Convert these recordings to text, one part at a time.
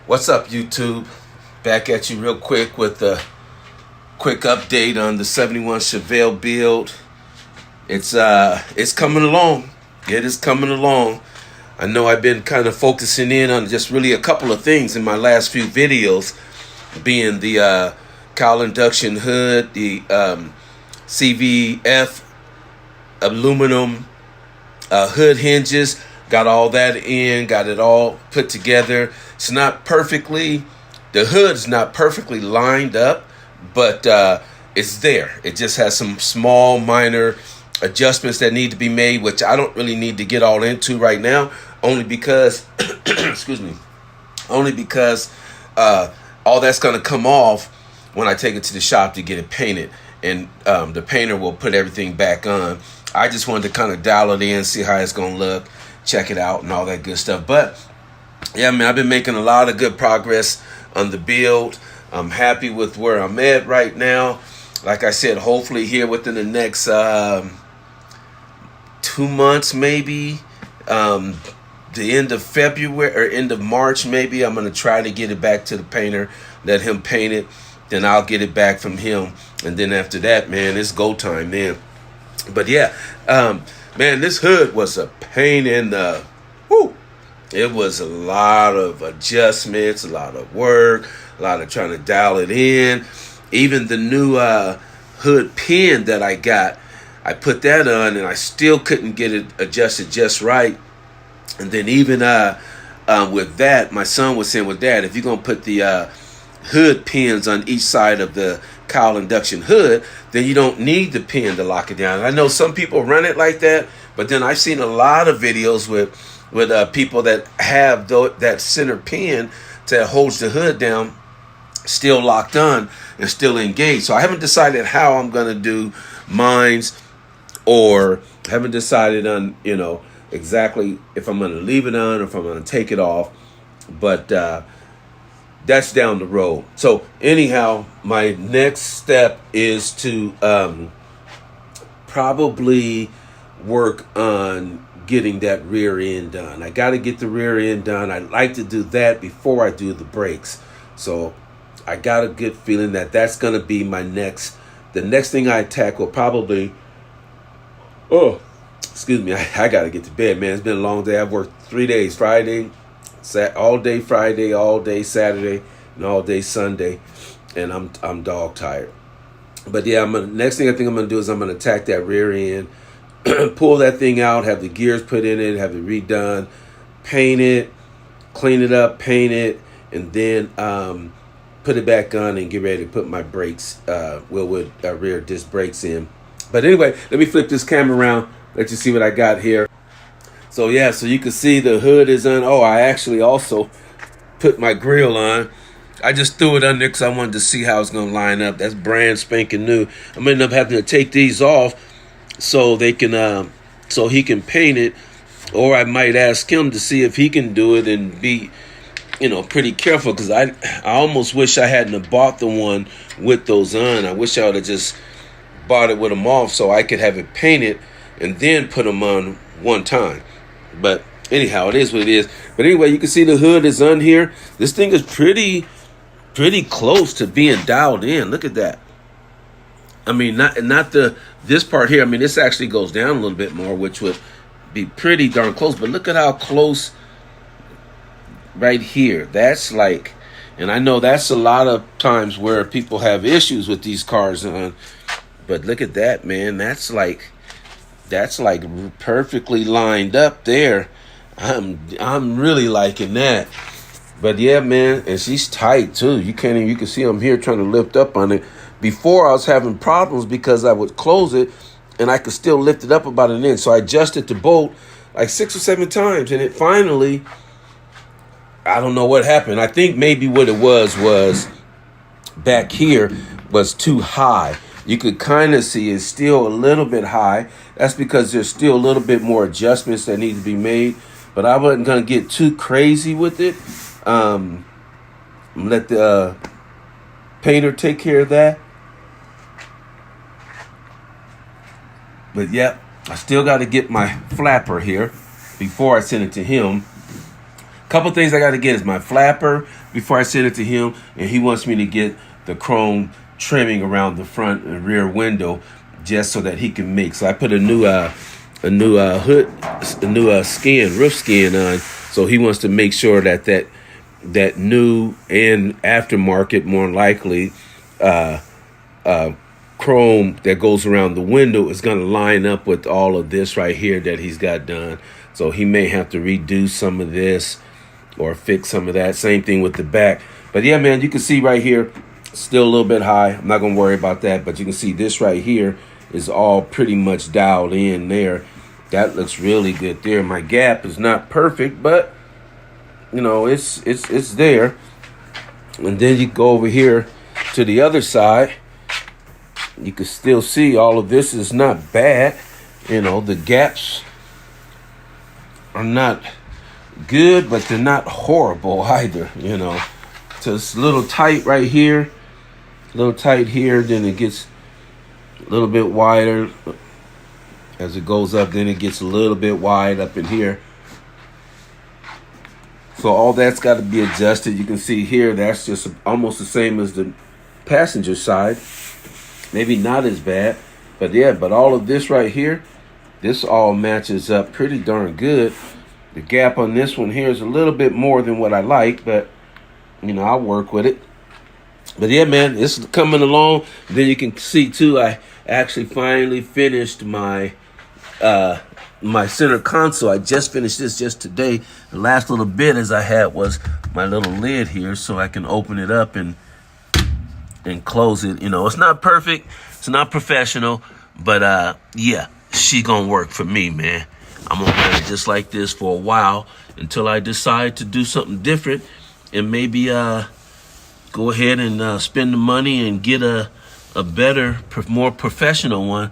What's up, YouTube? Back at you real quick with a quick update on the 71 Chevelle build. It's coming along. It is coming along. I know I've been kind of focusing in on just really a couple of things in my last few videos, being the cowl induction hood, the CVF aluminum hood hinges. Got all that in, got it all put together. It's not perfectly, the hood's not perfectly lined up, but it's there. It just has some small minor adjustments that need to be made, which I don't really need to get all into right now, only because, excuse me, only because all that's going to come off when I take it to the shop to get it painted, and the painter will put everything back on. I just wanted to kind of dial it in, see how it's going to look, check it out and all that good stuff. But yeah, man, I've been making a lot of good progress on the build. I'm happy with where I'm at right now. Like I said, hopefully here within the next 2 months, maybe the end of February or end of March, maybe I'm going to try to get it back to the painter, let him paint it, then I'll get it back from him, and then after that, man, it's go time then. But yeah, man, this hood was a pain in the whoo. It was a lot of adjustments, a lot of work, a lot of trying to dial it in. Even the new hood pin that I got, I put that on and I still couldn't get it adjusted just right. And then even with that, my son was saying, with Dad, if you're going to put the hood pins on each side of the cowl induction hood, then you don't need the pin to lock it down. And I know some people run it like that, but then I've seen a lot of videos with people that have that center pin that holds the hood down still locked on and still engaged. So I haven't decided how I'm going to do mines, or haven't decided on, exactly if I'm going to leave it on or if I'm going to take it off. But that's down the road. So anyhow, my next step is to probably work on getting that rear end done. I got to get the rear end done. I like to do that before I do the brakes. So I got a good feeling that that's going to be the next thing I tackle probably. Oh, excuse me. I got to get to bed, man. It's been a long day. I've worked 3 days, Friday, all day Friday, all day Saturday, and all day Sunday, and I'm dog tired. But yeah, next thing I think I'm gonna do is I'm gonna attack that rear end, pull that thing out, have the gears put in it, have it redone, paint it, clean it up, paint it, and then put it back on and get ready to put my brakes, rear disc brakes in. But anyway, let me flip this camera around, let you see what I got here. So yeah, so you can see the hood is on. Oh, I actually also put my grill on. I just threw it on there because I wanted to see how it's going to line up. That's brand spanking new. I'm going to end up having to take these off so they can, so he can paint it, or I might ask him to see if he can do it and be, pretty careful, because I almost wish I hadn't have bought the one with those on. I wish I would have just bought it with them off so I could have it painted and then put them on one time. But anyhow, it is what it is. But anyway, you can see the hood is on here. This thing is pretty close to being dialed in. Look at that. I mean, not this part here. I mean, this actually goes down a little bit more, which would be pretty darn close. But look at how close right here. That's like, and I know that's a lot of times where people have issues with these cars on. But look at that, man. That's like perfectly lined up there. I'm really liking that. But yeah, man, and she's tight too. You can see I'm here trying to lift up on it. Before I was having problems because I would close it and I could still lift it up about an inch. So I adjusted the bolt like 6 or 7 times, and it finally, I don't know what happened. I think maybe what it was back here was too high. You could kind of see it's still a little bit high. That's because there's still a little bit more adjustments that need to be made. But I wasn't going to get too crazy with it. Let the painter take care of that. But yep, I still got to get my flapper here before I send it to him. Couple things I got to get is my flapper before I send it to him, and he wants me to get the chrome trimming around the front and rear window just so that he can make. So I put a new hood, a new skin, roof skin on. So he wants to make sure that new and aftermarket, more likely, chrome that goes around the window is going to line up with all of this right here that he's got done. So he may have to redo some of this or fix some of that. Same thing with the back. But yeah, man, you can see right here, still a little bit high. I'm not going to worry about that. But you can see this right here is all pretty much dialed in there. That looks really good there. My gap is not perfect, but you know, it's there. And then you go over here to the other side. You can still see all of this is not bad. You know, the gaps are not good, but they're not horrible either, you know. So it's a little tight right here, a little tight here, then it gets a little bit wider as it goes up, then it gets a little bit wide up in here. So all that's got to be adjusted. You can see here, that's just almost the same as the passenger side. Maybe not as bad, but yeah, but all of this right here, this all matches up pretty darn good. The gap on this one here is a little bit more than what I like, but you know, I'll work with it. But yeah, man, it's coming along. Then you can see too, I actually finally finished my my center console. I just finished this just today. The last little bit as I had was my little lid here, so I can open it up and close it. You know, it's not perfect, it's not professional, but yeah, she gonna work for me, man. I'm gonna run it just like this for a while until I decide to do something different and maybe go ahead and spend the money and get a better, more professional one.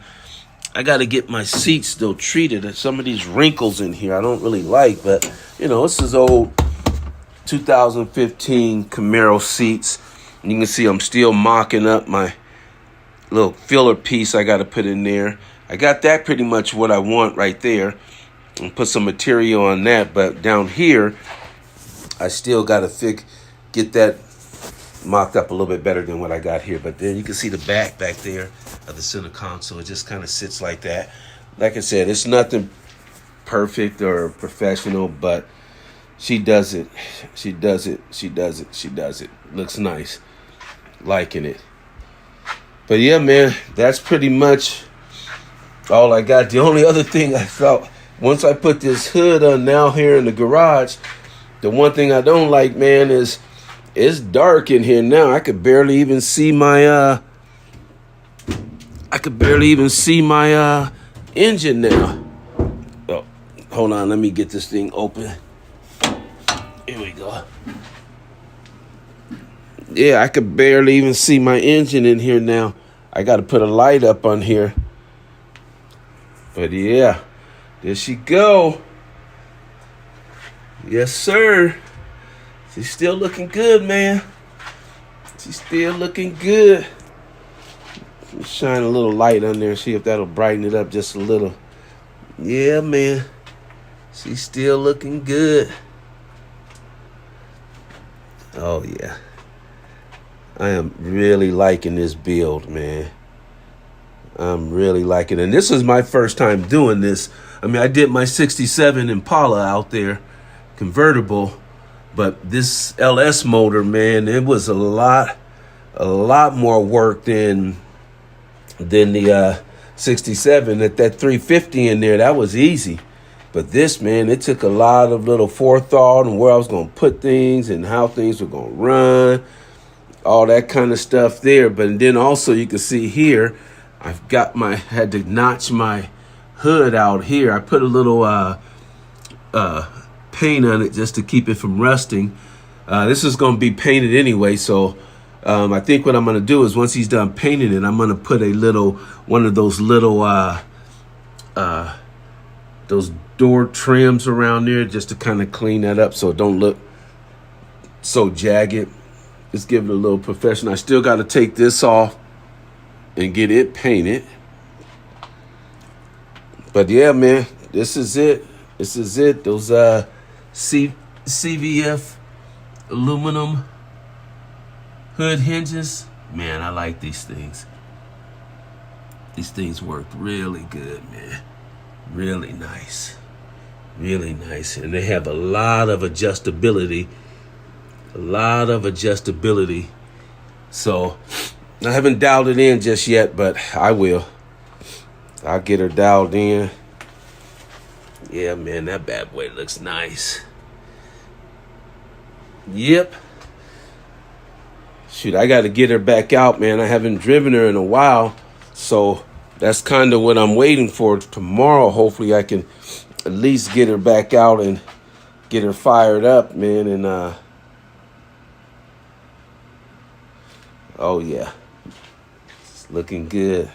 I got to get my seats still treated. Some of these wrinkles in here I don't really like, but you know, this is old 2015 Camaro seats. You can see I'm still mocking up my little filler piece I got to put in there. I got that pretty much what I want right there, and put some material on that. But down here, I still got to get that mocked up a little bit better than what I got here. But then you can see the back there of the center console. It just kind of sits like that. Like I said, it's nothing perfect or professional, but she does it. She does it. She does it. She does it. Looks nice. Liking it. But yeah, man, that's pretty much all I got. The only other thing I thought, once I put this hood on now here in the garage, the one thing I don't like, man, is it's dark in here now. I could barely even see my engine now. Oh, hold on, let me get this thing open. Here we go. Yeah, I could barely even see my engine in here now. I got to put a light up on here. But yeah, there she go. Yes, sir. She's still looking good, man. She's still looking good. Shine a little light on there, see if that'll brighten it up just a little. Yeah, man. She's still looking good. Oh, yeah. I am really liking this build, man. I'm really liking it. And this is my first time doing this. I mean, I did my 67 Impala out there, convertible. But this LS motor, man, it was a lot more work than the 67. That 350 in there, that was easy. But this, man, it took a lot of little forethought and where I was going to put things and how things were going to run, all that kind of stuff there. But then also you can see here, had to notch my hood out here. I put a little paint on it just to keep it from rusting. This is going to be painted anyway, so I think what I'm going to do is once he's done painting it, I'm going to put one of those little those door trims around there just to kind of clean that up so it don't look so jagged. Just give it a little professional. I still got to take this off and get it painted. But yeah, man, this is it. This is it. Those CVF aluminum hood hinges. Man, I like these things. These things work really good, man. Really nice. Really nice. And they have a lot of adjustability. So I haven't dialed it in just yet, but I will. I'll get her dialed in. Yeah, man, that bad boy looks nice. Yep. Shoot, I got to get her back out, man. I haven't driven her in a while. So that's kind of what I'm waiting for. Tomorrow, hopefully I can at least get her back out and get her fired up, man. And, oh, yeah. It's looking good.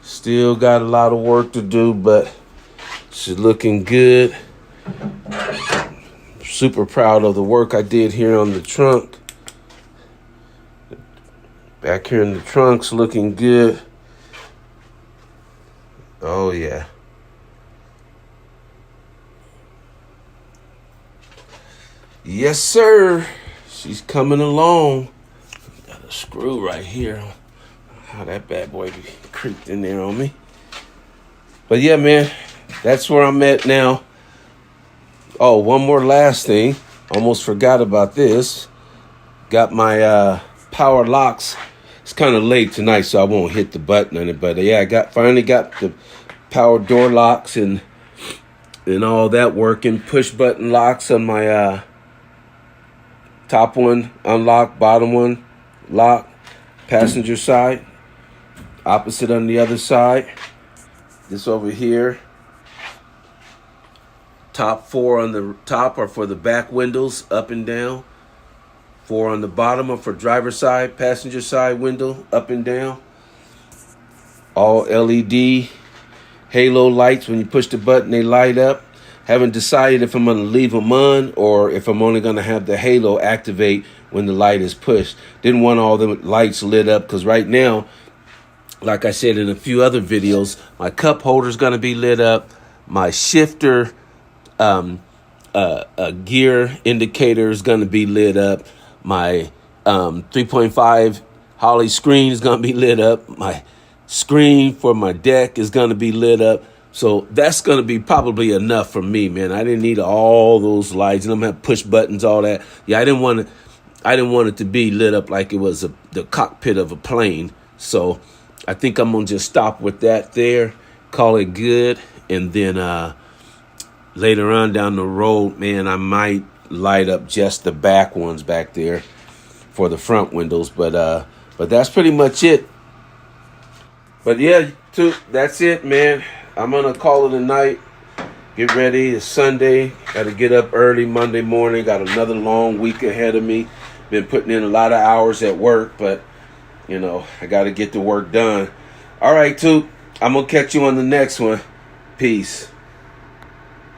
Still got a lot of work to do, but she's looking good. Super proud of the work I did here on the trunk. Back here in the trunk's looking good. Oh, yeah. Yes, sir. She's coming along. Got a screw right here. How that bad boy be creeped in there on me. But yeah, man, that's where I'm at now. Oh, one more last thing. Almost forgot about this. Got my power locks. It's kind of late tonight, so I won't hit the button on it. But yeah, I finally got the power door locks and all that working. Push button locks on my top one, unlock, bottom one, lock, passenger side. Opposite on the other side. This over here. Top 4 on the top are for the back windows, up and down. 4 on the bottom are for driver side, passenger side window, up and down. All LED halo lights. When you push the button, they light up. Haven't decided if I'm going to leave them on or if I'm only going to have the halo activate when the light is pushed. Didn't want all the lights lit up because right now, like I said in a few other videos, my cup holder is going to be lit up. My shifter gear indicator is going to be lit up. My 3.5 Holley screen is going to be lit up. My screen for my deck is going to be lit up. So that's going to be probably enough for me, man. I didn't need all those lights, and I'm going to have push buttons, all that. Yeah, I didn't want it to be lit up like it was the cockpit of a plane. So I think I'm going to just stop with that there, call it good, and then later on down the road, man, I might light up just the back ones back there for the front windows. But that's pretty much it. But yeah, that's it, man. I'm going to call it a night. Get ready. It's Sunday. Got to get up early Monday morning. Got another long week ahead of me. Been putting in a lot of hours at work, but, I got to get the work done. All right, Toot. I'm going to catch you on the next one. Peace.